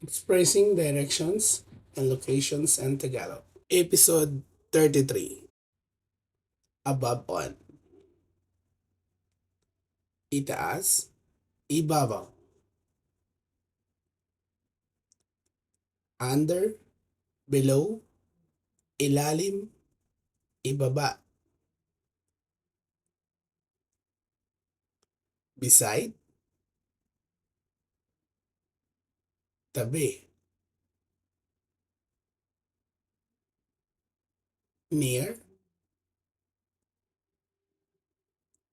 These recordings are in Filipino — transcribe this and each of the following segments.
Expressing Directions and Locations in Tagalog. Episode 33. Above on. Itaas, ibabaw. Under, below, ilalim, ibaba. Beside, tabi. Near,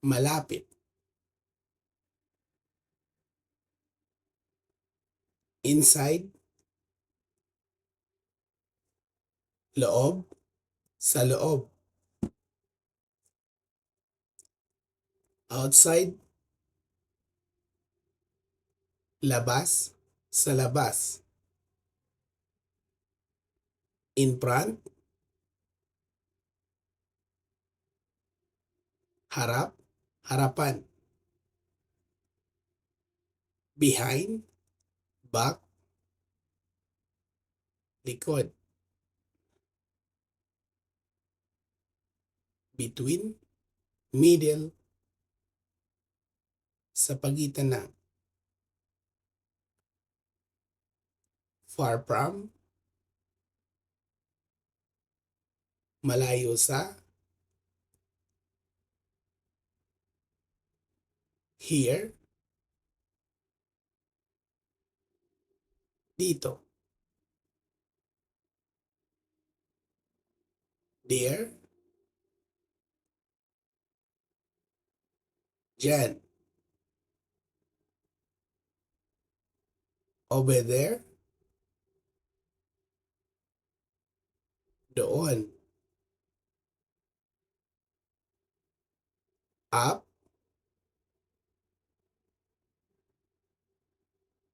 malapit. Inside, loob, sa loob. Outside, labas, sa labas. In front, harap, harapan. Behind, back, likod. Between, middle, sa pagitan ng. Far from, malayo sa. Here, dito. There, dyan. Over there, doon. Up,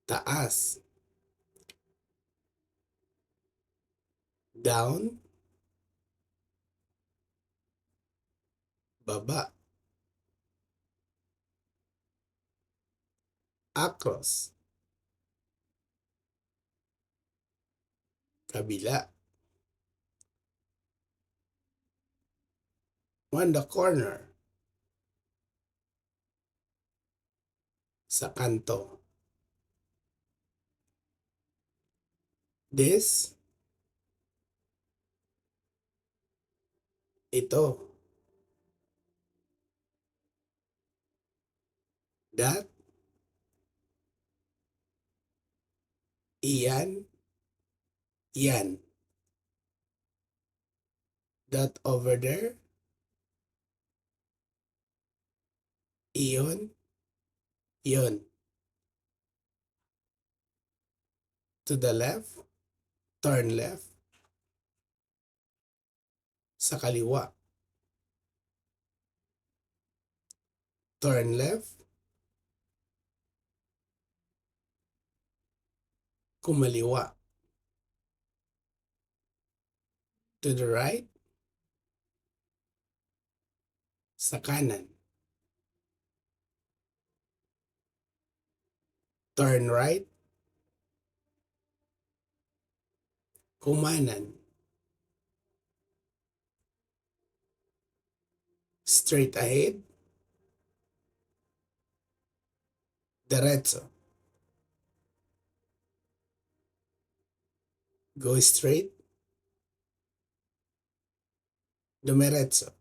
taas. Down, baba. Across, kabila. On the corner, sa kanto. This, ito. That, iyan, yan. That over there, iyon, yon. To the left, turn left. Sa kaliwa. Turn left. Kumaliwa. To the right. Sa kanan. Turn right. Kumanan. Straight ahead. Diretso. Go straight. Dumiretso.